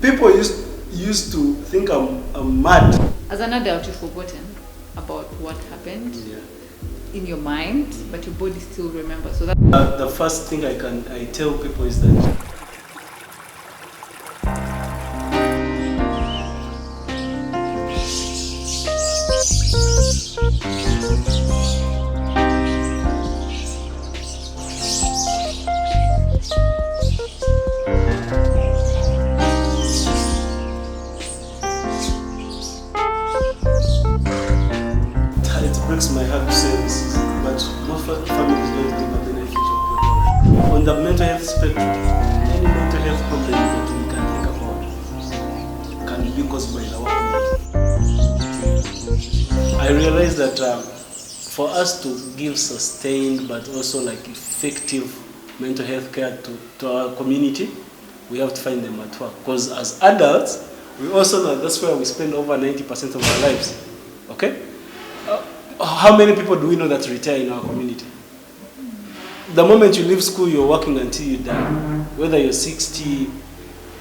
People used to think I'm mad. As an adult, you've forgotten about what happened in your mind, but your body still remembers. So that the first thing I tell people is that it breaks my heart to say this, but most families don't give a benefit of the doubt. On the mental health spectrum, any mental health problem that we can think about can be caused by the work. I realize that for us to give sustained but also like effective mental health care to our community, we have to find them at work. Because as adults, we also know that's where we spend over 90% of our lives. Okay? How many people do we know that retire in our community? The moment you leave school, you're working until you die. Whether you're 60,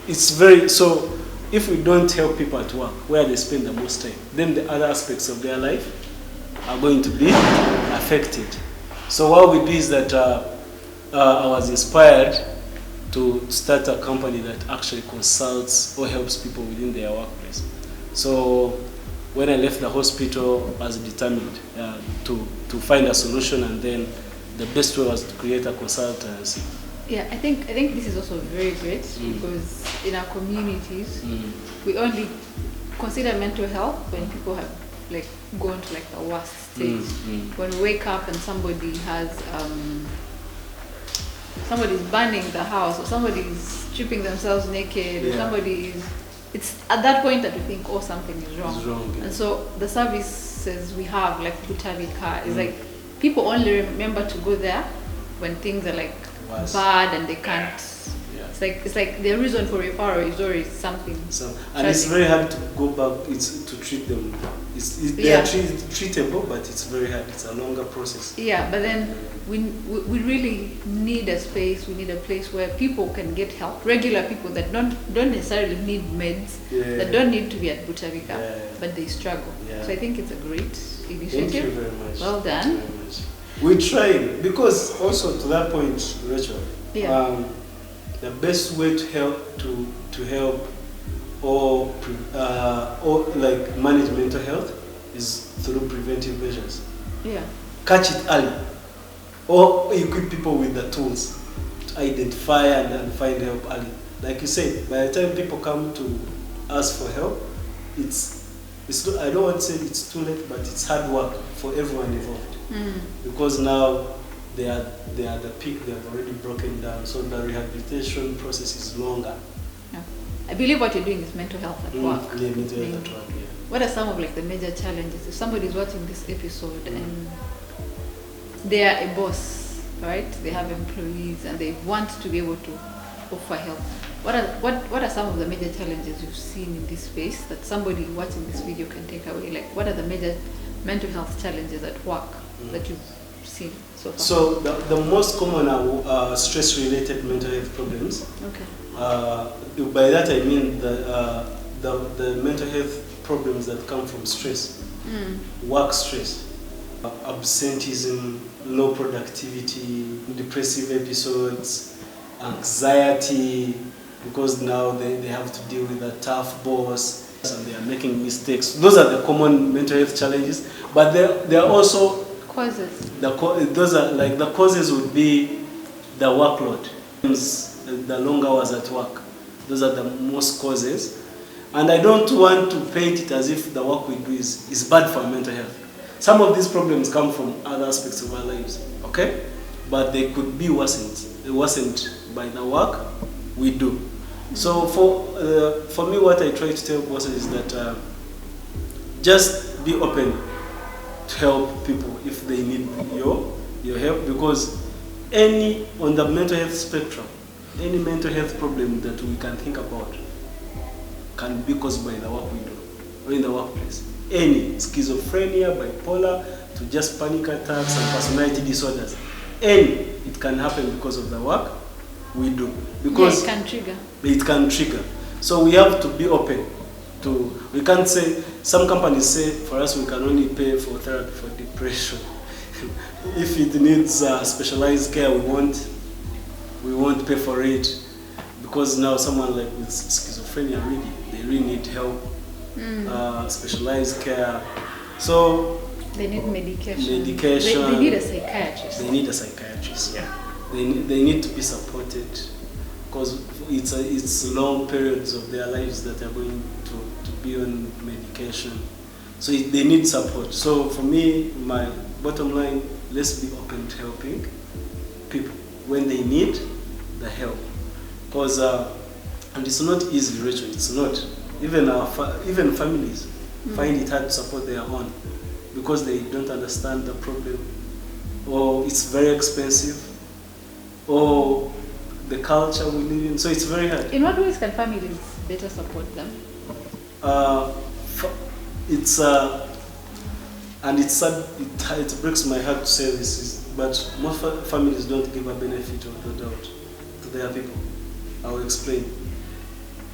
it's very... So if we don't help people at work, where they spend the most time, then the other aspects of their life are going to be affected. So what we do is that I was inspired to start a company that actually consults or helps people within their workplace. So when I left the hospital, I was determined to find a solution, and then the best way was to create a consultancy. Yeah, I think this is also very great because in our communities, we only consider mental health when people have like gone to like the worst stage. When we wake up and somebody has somebody's burning the house, or somebody's stripping themselves naked, or somebody is... It's at that point that we think, oh, something is wrong. It's wrong, yeah. And so the services we have, like Butabika, is like people only remember to go there when things are like bad and they can't. Yeah. It's like the reason for referral is always something. And it's very hard to go back. It's to treat them. They are treatable, but it's very hard. It's a longer process. Yeah, but then we really need a space. We need a place where people can get help. Regular people that don't necessarily need meds, that don't need to be at Butabika, but they struggle. Yeah. So I think it's a great initiative. Thank you very much. Well done. Thank you very much. We try, because also to that point, Rachel, the best way to help or like manage mental health is through preventive measures. Yeah. Catch it early, or equip people with the tools to identify and find help early. Like you said, by the time people come to ask for help, it's I don't want to say it's too late, but it's hard work for everyone involved. Because now they are the peak, they have already broken down, so the rehabilitation process is longer. Yeah. I believe what you're doing is mental health at work. Yeah, mental health at work, yeah. What are some of like the major challenges? If somebody is watching this episode and they are a boss, right? They have employees and they want to be able to offer help. What are some of the major challenges you've seen in this space that somebody watching this video can take away? Like, what are the major mental health challenges at work that you've seen so far? So the most common are stress-related mental health problems. Okay. By that I mean the mental health problems that come from stress, work stress, absenteeism, low productivity, depressive episodes, anxiety, because now they have to deal with a tough boss and they are making mistakes. Those are the common mental health challenges, but there are also causes. Those are like the causes would be the workload, the long hours at work. Those are the most causes. And I don't want to paint it as if the work we do is bad for mental health. Some of these problems come from other aspects of our lives, okay? But they could be worsened by the work we do. So for me, what I try to tell bosses is that just be open to help people if they need your help, because on the mental health spectrum, any mental health problem that we can think about can be caused by the work we do or in the workplace. Any schizophrenia, bipolar, to just panic attacks and personality disorders. It can happen because of the work we do. Because it can trigger. It can trigger. So we have to be open to, we can't say, some companies say for us we can only pay for therapy for depression. If it needs specialized care, we won't pay for it, because now someone like with schizophrenia they really need help, specialized care. So they need medication. Medication. They need a psychiatrist. They need a psychiatrist. Yeah. They need to be supported, because it's long periods of their lives that are going to be on medication. So they need support. So for me, my bottom line, let's be open to helping people when they need the help. Because and it's not easy, Rachel. It's not. Even families find it hard to support their own, because they don't understand the problem, or it's very expensive, or the culture we live in. So it's very hard. In what ways can families better support them? It's and it's sad. It breaks my heart to say this, but most families don't give a benefit of the doubt to their people. I will explain.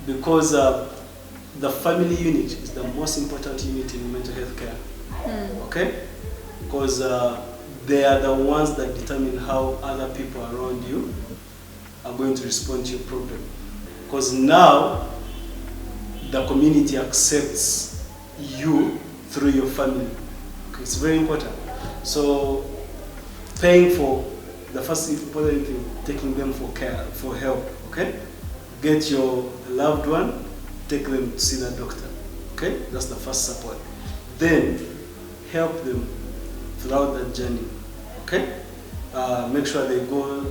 Because the family unit is the most important unit in mental health care. Okay? Because they are the ones that determine how other people around you are going to respond to your problem. Because now the community accepts you through your family. Okay, it's very important. So paying for the first important thing, taking them for care, for help. Okay? Get your loved one, take them to see the doctor. Okay? That's the first support. Then help them throughout that journey. Okay? Make sure they go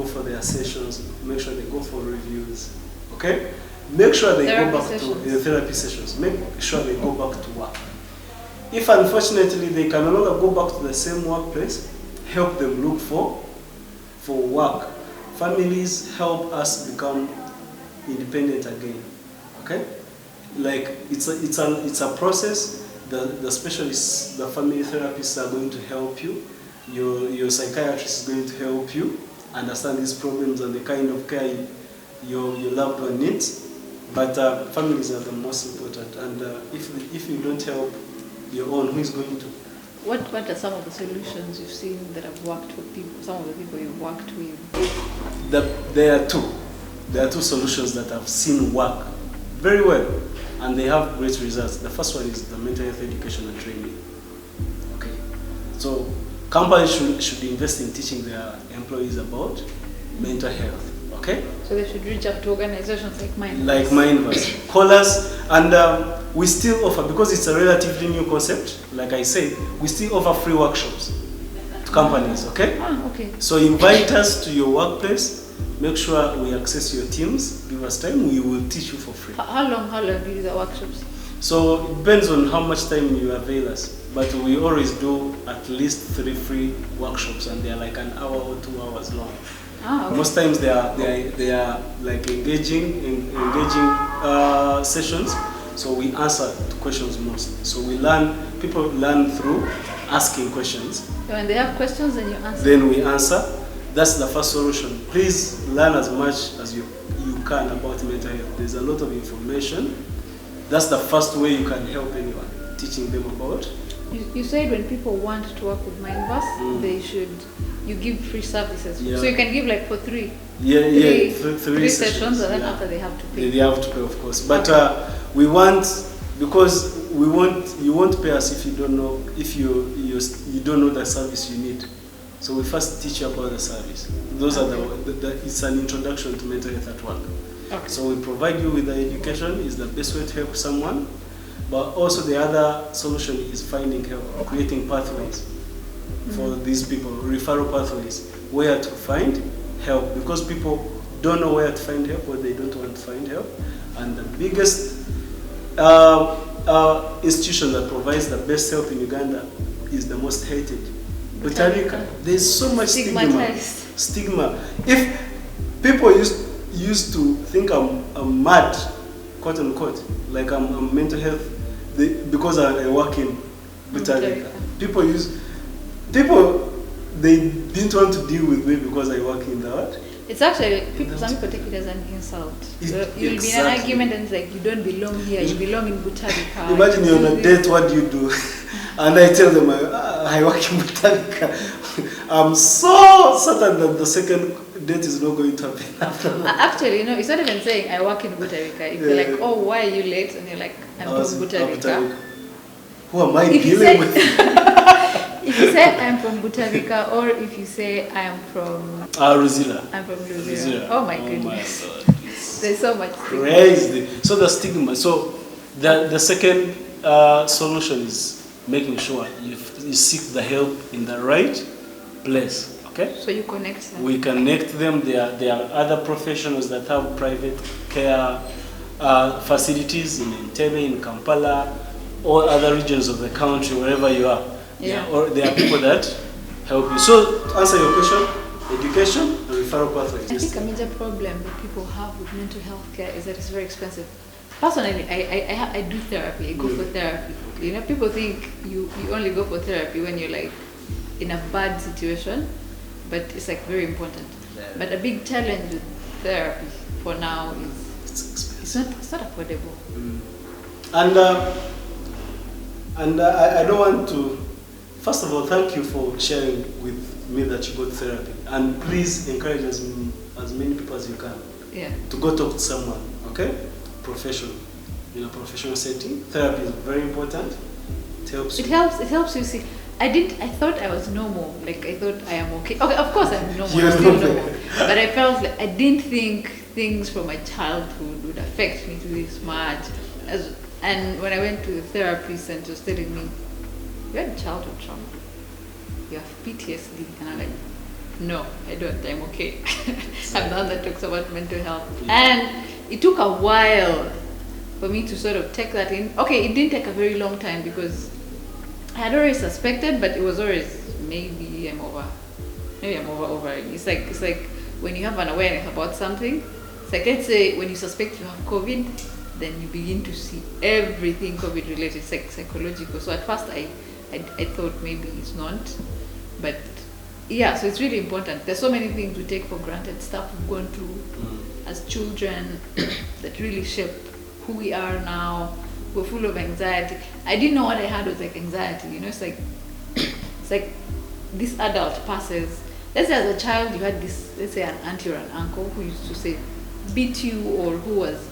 for their sessions, make sure they go for reviews. Okay? Make sure they go back to the therapy sessions. Make sure they go back to work. If unfortunately they can no longer go back to the same workplace, help them look for work. Families help us become independent again. Okay? Like it's a process. The specialists, the family therapists are going to help you. Your psychiatrist is going to help you understand these problems and the kind of care your loved one needs. But families are the most important. And if you don't help your own, who is going to? What are some of the solutions you've seen that have worked for people? Some of the people you've worked with. There are two. There are two solutions that I've seen work very well, and they have great results. The first one is the mental health education and training. Okay, so companies should invest in teaching their employees about mental health. Okay. So they should reach out to organizations like mine. Like Mindverse. Call us, and we still offer, because it's a relatively new concept. Like I said, we still offer free workshops to companies. Okay. Okay. So invite us to your workplace. Make sure we access your teams. Give us time. We will teach you for free. How long do you do the workshops? So it depends on how much time you avail us. But we always do at least 3 free workshops, and they are like an hour or 2 hours long. Okay. Most times they are like engaging sessions. So we answer to questions most. So people learn through asking questions. So when they have questions, then you answer. Then we answer. That's the first solution. Please learn as much as you can about mental health. There's a lot of information. That's the first way you can help anyone, teaching them about. You said when people want to work with Mindverse, you give free services. Yeah. So you can give like for three. Three sessions, and then after they have to pay. They have to pay, of course. But we want, because you won't pay us if you don't know, if you don't know the service you need. So we first teach you about the service. Those are it's an introduction to mental health at work. Okay. So we provide you with the education, is the best way to help someone. But also the other solution is finding help, creating pathways for these people, referral pathways, where to find help, because people don't know where to find help, or they don't want to find help. And the biggest institution that provides the best help in Uganda is the most hated, Butalica. There's so much stigma. If people used to think I'm mad, quote unquote, like I'm mental health, because I work in Butalica. People they didn't want to deal with me because I work in the It's actually, some people take it as an insult. So you'll be in an argument and it's like, you don't belong here, you belong in Butarika. Imagine you're on a date, what do you do? And I tell them, I work in Butarika. I'm so certain that the second date is not going to happen. Actually, it's not even saying, I work in Butarika. If they're like, oh, why are you late? And you're like, I'm from Butarika. Who am I dealing with? If you say I'm from Butarika, or if you say I'm from Ruzira. I'm from Ruzira. Oh my goodness. My God. There's so much crazy. So the stigma. So the second solution is making sure you seek the help in the right place. Okay. So you connect them. We connect them. There are other professionals that have private care facilities in Entebbe, in Kampala, or other regions of the country, wherever you are. Yeah. Or there are people that help you. So to answer your question, education and referral pathways. I think a major problem that people have with mental health care is that it's very expensive. Personally, I do therapy. I go for therapy. People think you only go for therapy when you're like in a bad situation, but it's like very important. Yeah. But a big challenge with therapy for now is It's expensive. it's not affordable. And I don't want to. First of all, thank you for sharing with me that you got therapy, and please encourage as many people as you can to go talk to someone, okay? Professional, in a professional setting. Therapy is very important. It helps. It helps you see. I thought I was normal. Like I thought I am okay. Okay, of course I'm normal. I'm still normal. But I felt like I didn't think things from my childhood would affect me to this much. And when I went to the therapist and she was telling me, you had childhood trauma, you have PTSD, and I'm like, no, I don't, I'm okay. I'm the one that talks about mental health. And it took a while for me to sort of take that in. Okay, it didn't take a very long time because I had already suspected, but it was always maybe I'm over it. It's like when you have an awareness about something, it's like, let's say when you suspect you have COVID, then you begin to see everything COVID related. It's like psychological. So at first I thought maybe it's not, but yeah, so it's really important. There's so many things we take for granted, stuff we've gone through as children that really shape who we are now. We're full of anxiety. I didn't know what I had was like anxiety, it's like this adult passes. Let's say as a child you had this, let's say an auntie or an uncle who used to say beat you, or who was,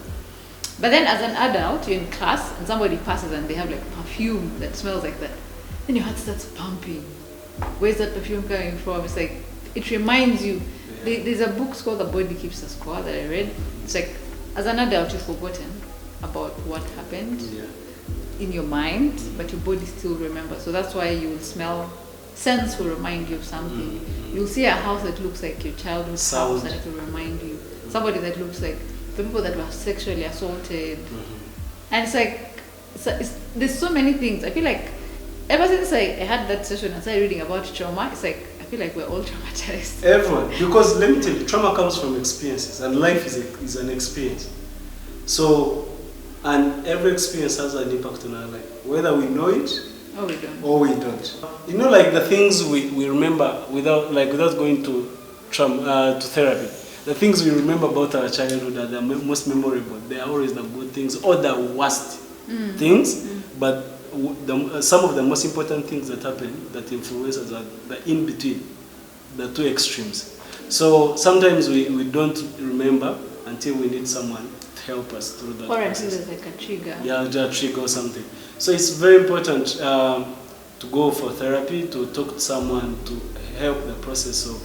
but then as an adult you're in class and somebody passes and they have like perfume that smells like that, then your heart starts pumping. Where's that perfume coming from? It's like, it reminds you. There's a book called The Body Keeps the Score that I read. It's like, as an adult you've forgotten about what happened in your mind, but your body still remembers. So that's why you will smell, scents will remind you of something. You'll see a house that looks like your childhood house and it will remind you. Somebody that looks like the people that were sexually assaulted. And it's like, there's so many things. I feel like ever since I had that session and started reading about trauma, it's like, I feel like we're all traumatized. Everyone, because let me tell you, trauma comes from experiences, and life is an experience. So, and every experience has an impact on our life, whether we know it or we don't. Like the things we remember without going to therapy. The things we remember about our childhood are the most memorable. They are always the good things or the worst things, but some of the most important things that happen that influence us are the in between, the two extremes. So sometimes we don't remember until we need someone to help us through that process. Or until there's like a trigger. Yeah, a trigger or something. So it's very important to go for therapy, to talk to someone to help the process of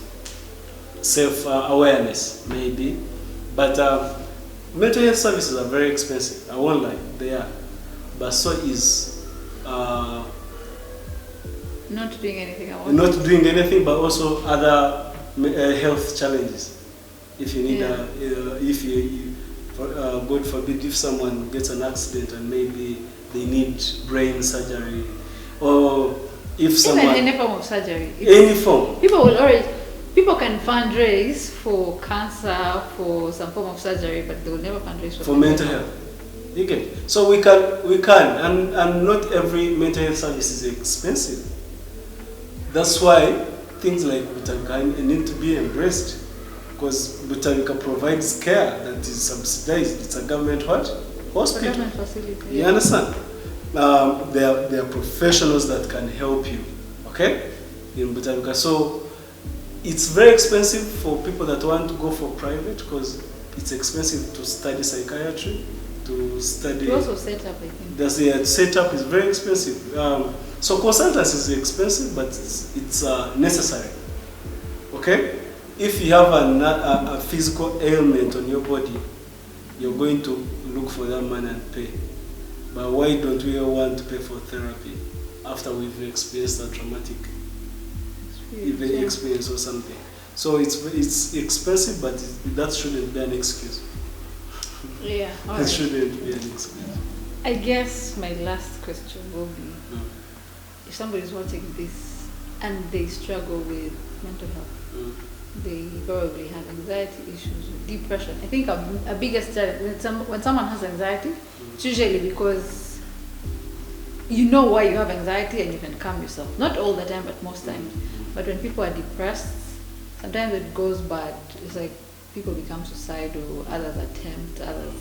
self-awareness, maybe. But mental health services are very expensive. I won't lie, they are. But so is not doing anything about not doing anything, but also other health challenges. If you need if you God forbid, if someone gets an accident and maybe they need brain surgery, or if someone any form of surgery, any form, people can fundraise for cancer, for some form of surgery, but they will never fundraise for mental health. You get it? So we can, and not every mental health service is expensive. That's why things like Butaka need to be embraced. Because Butarika provides care that is subsidized. It's a government what? Hospital. Government facility. You understand? There are professionals that can help you, okay, in Butarika. So it's very expensive for people that want to go for private because it's expensive to study psychiatry, to study. You also set up, I think. The setup is very expensive. So consultancy is expensive, but it's necessary. Okay? If you have a physical ailment on your body, you're going to look for that money and pay. But why don't we all want to pay for therapy after we've experienced a traumatic experience or something? So it's expensive, but that shouldn't be an excuse. Yeah. It shouldn't be an excuse. I guess my last question will be, if somebody is watching this and they struggle with mental health, they probably have anxiety issues, depression. I think a biggest challenge when someone has anxiety, it's usually because you know why you have anxiety and you can calm yourself. Not all the time, but most times. But when people are depressed, sometimes it goes bad. It's like people become suicidal, others attempt, others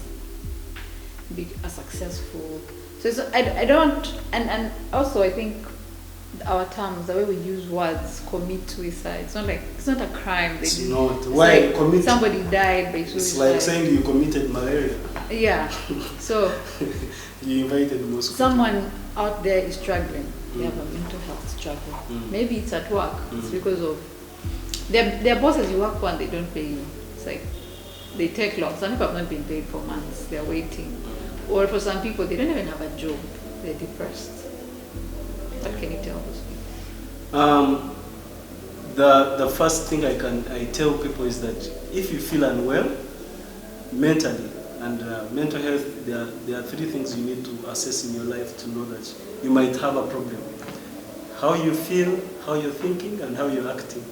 are successful. So I don't, and also I think our terms, the way we use words, commit suicide. It's not a crime. It's not. Why like commit? Somebody died by suicide. It's like saying you committed malaria. Yeah. So you invited most. Someone out there is struggling. They have a mental health struggle. Maybe it's at work. It's because of their bosses you work for and they don't pay you. It's like they take long. Some people have not been paid for months. They're waiting. Or for some people, they don't even have a job. They're depressed. What can you tell those people? The first thing I tell people is that if you feel unwell mentally and mental health, there are three things you need to assess in your life to know that you might have a problem: how you feel, how you're thinking, and how you're acting.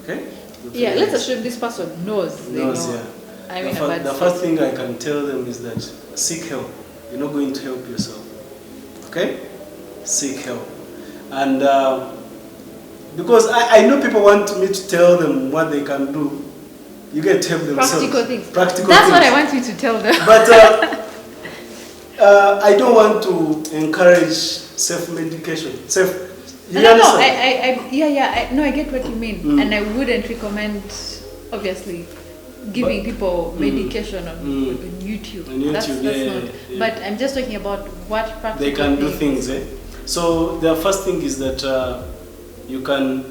Okay? Yeah. Let's assume this person knows. They know. Yeah. I'm in a bad the first thing I can tell them is that seek help. You're not going to help yourself. Okay? Seek help. And because I know people want me to tell them what they can do. You get to help themselves. Practical things. That's things. What I want you to tell them. But I don't want to encourage self-medication. No. I get what you mean. And I wouldn't recommend, obviously, giving people medication on YouTube. That's not. But I'm just talking about what practical they can do things. So the first thing is that you can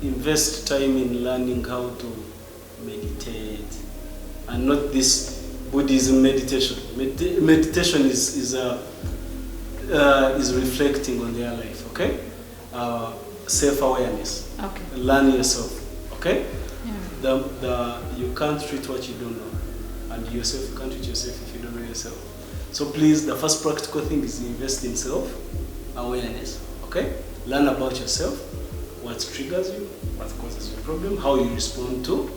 invest time in learning how to meditate, and not this Buddhism meditation. Meditation is reflecting on their life. Okay, self-awareness. Okay. Learn yourself. Okay. Yeah. You can't treat what you don't know, and you can't treat yourself if you don't know yourself. So please, the first practical thing is invest in self-awareness. Okay? Learn about yourself, what triggers you, what causes your problem, how you respond to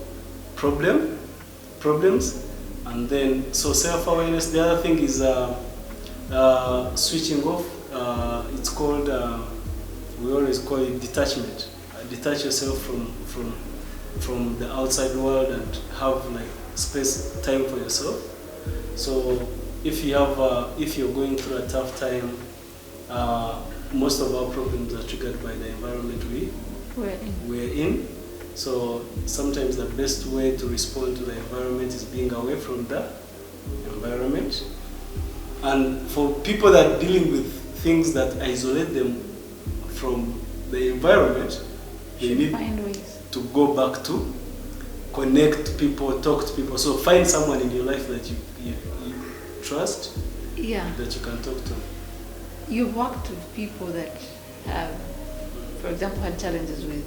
problems, and then so self-awareness. The other thing is switching off. It's called we always call it detachment. Detach yourself from the outside world and have like time for yourself. So if you're going through a tough time, most of our problems are triggered by the environment we're in. So sometimes the best way to respond to the environment is being away from the environment. And for people that are dealing with things that isolate them from the environment, they need find ways to go back to connect people, talk to people. So find someone in your life that you trust, that you can talk to. You've worked with people that have, for example, had challenges with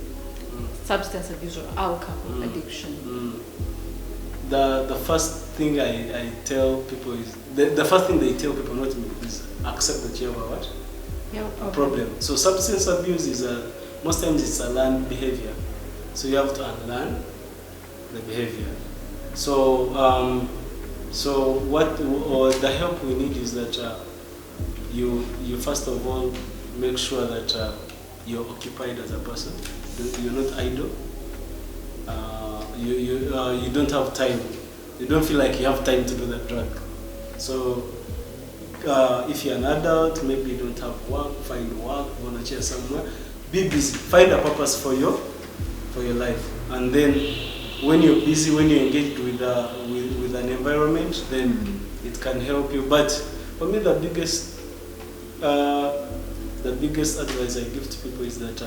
substance abuse or alcohol addiction. The first thing I tell people is, the first thing they tell people, not me, is accept that you have a problem. So substance abuse is most times it's a learned behavior. So you have to unlearn the behavior. So the help we need is that you first of all make sure that you're occupied as a person. You're not idle. you don't have time. You don't feel like you have time to do that drug. So if you're an adult, maybe you don't have work, find work, volunteer somewhere. Be busy. Find a purpose for your life. And then when you're busy, when you're engaged with an environment, then it can help you. But for me, the biggest advice I give to people is that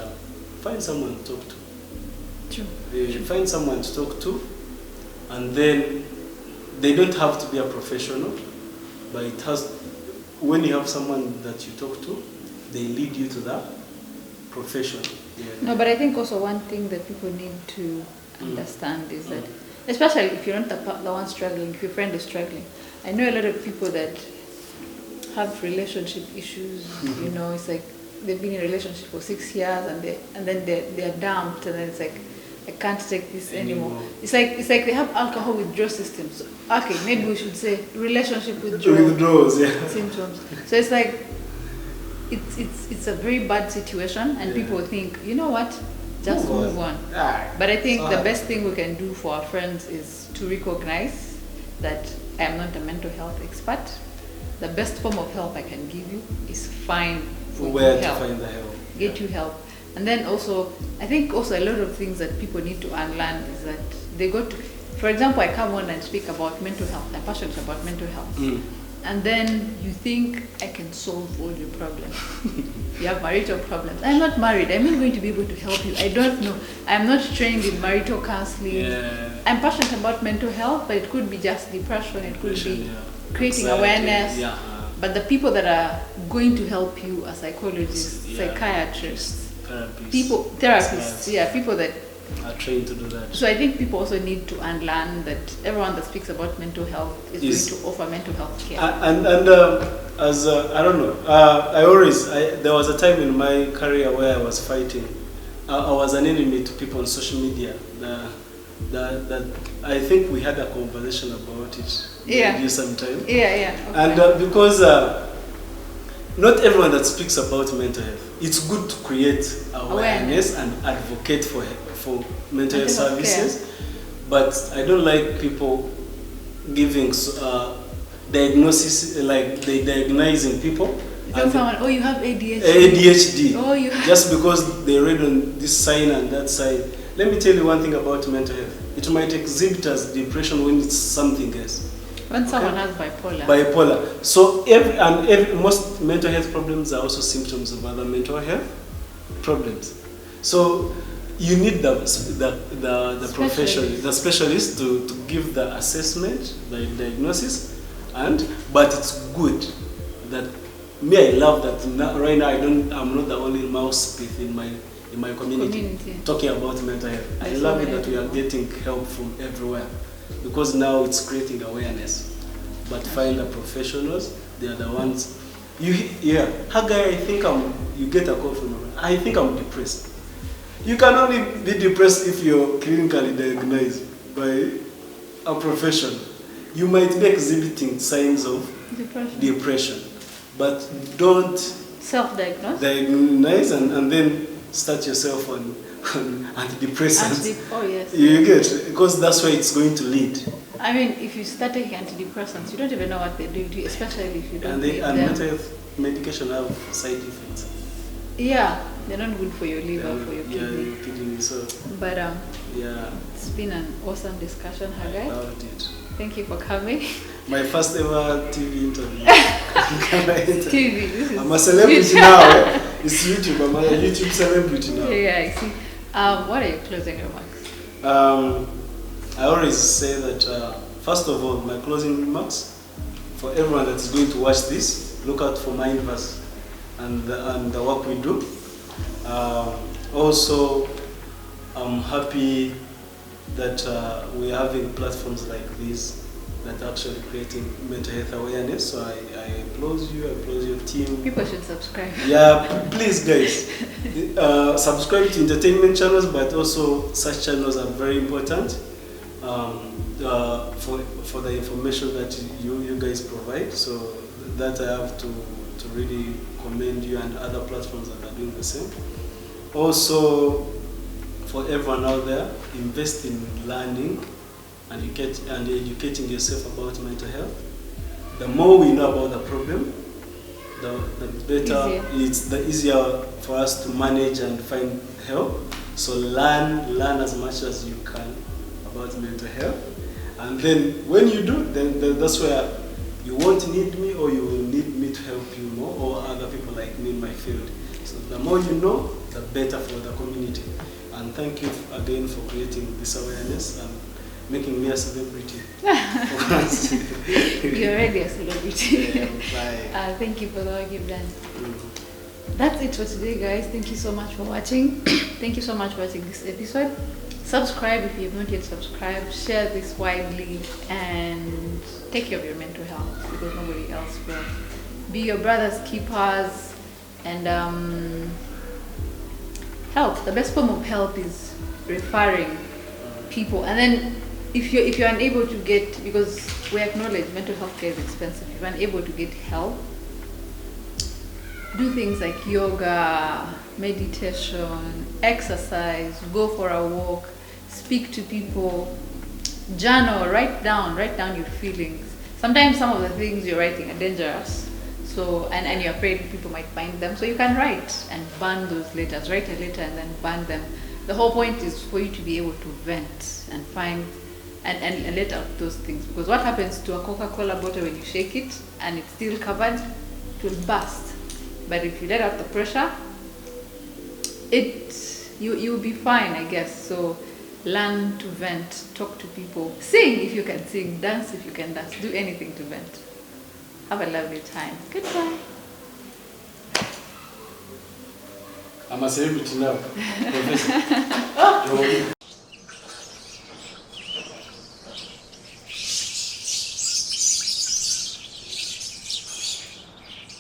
find someone to talk to. True. Find someone to talk to, and then they don't have to be a professional, but it has. When you have someone that you talk to, they lead you to that profession. Yeah. No, but I think also one thing that people need to understand is that, especially if you're not the one struggling, if your friend is struggling, I know a lot of people that have relationship issues. You know, it's like they've been in a relationship for 6 years and then they're dumped, and then it's like, I can't take this anymore. It's like they have alcohol withdrawal systems. Okay, maybe we should say relationship withdrawals, symptoms. So it's like it's a very bad situation, and people think, you know what, just move on. But I think the best thing we can do for our friends is to recognize that I am not a mental health expert. The best form of help I can give you is find where to find the help. Get you help. And then also, I think also a lot of things that people need to unlearn is that they go to, for example, I come on and speak about mental health. I'm passionate about mental health. And then you think I can solve all your problems. You have marital problems. I'm not married. I'm not going to be able to help you. I don't know. I'm not trained in marital counseling. I'm passionate about mental health, but it could be just depression. It could be creating awareness. But the people that are going to help you are psychologists, psychiatrists, therapists, people that are trained to do that. So I think people also need to unlearn that everyone that speaks about mental health is going to offer mental health care. And as I don't know, there was a time in my career where I was fighting. I was an enemy to people on social media. That I think we had a conversation about it. Maybe sometime. Okay. And because not everyone that speaks about mental health, it's good to create awareness and advocate for mental health services, but I don't like people giving diagnosis, like they diagnosing people. Someone, you have ADHD. ADHD. Just because they read on this sign and that sign. Let me tell you one thing about mental health. It might exhibit as depression when it's something else. When someone has bipolar. Bipolar. So most mental health problems are also symptoms of other mental health problems. So you need the professional, the specialist to give the assessment, the diagnosis, but it's good that I love that right now I'm not the only mouthpiece in my community talking about mental health. I love it that we are getting help from everywhere, because now it's creating awareness. But find the professionals, they are the ones. Haggai, I think you get a call from me. I think I'm depressed. You can only be depressed if you're clinically diagnosed by a professional. You might be exhibiting signs of depression, but don't self-diagnose and then start yourself on antidepressants. You get, because that's where it's going to lead. I mean, if you start taking antidepressants, you don't even know what they do to you, especially if you don't. And mental health medication have side effects. Yeah, they're not good for your liver, for your kidney. Yeah, your kidney. So. But it's been an awesome discussion, Haggai. I loved it. Thank you for coming. My first ever TV interview. TV. I'm a celebrity now. It's YouTube. I'm a YouTube celebrity now. Yeah, I see. What are your closing remarks? I always say that, first of all, my closing remarks, for everyone that is going to watch this, look out for Mindverse and the work we do. Also, I'm happy that we're having platforms like this that are actually creating mental health awareness. So I applaud you, I applaud your team. People should subscribe. Yeah, please guys, subscribe to entertainment channels, but also such channels are very important for the information that you guys provide. So that I have to really commend you and other platforms that are doing the same. Also, for everyone out there, invest in learning and educating yourself about mental health. The more we know about the problem, the better it's the easier for us to manage and find help. So learn as much as you can about mental health, and then when you do, then that's where you won't need me, or you will need me to help you more, or other people like me in my field. So the more you know, the better for the community. And thank you again for creating this awareness and making me a celebrity. You're already a celebrity. Yeah, thank you for the work you've done. That's it for today, guys. Thank you so much for watching. Thank you so much for watching this episode. Subscribe if you have not yet subscribed. Share this widely and take care of your mental health, because nobody else will. Be your brother's keepers, and help. The best form of help is referring people. And then if you're unable to get, because we acknowledge mental health care is expensive, if you're unable to get help, do things like yoga, meditation, exercise, go for a walk, speak to people, journal, write down your feelings. Sometimes some of the things you're writing are dangerous, so and you're afraid people might find them, so you can write and burn those letters. Write a letter and then burn them. The whole point is for you to be able to vent and find and let out those things, because what happens to a Coca-Cola bottle when you shake it and it's still covered, it will burst. But if you let out the pressure, you'll be fine, I guess. So learn to vent, talk to people, sing if you can sing, dance if you can dance, do anything to vent. Have a lovely time. Goodbye. I'm a celebrity now.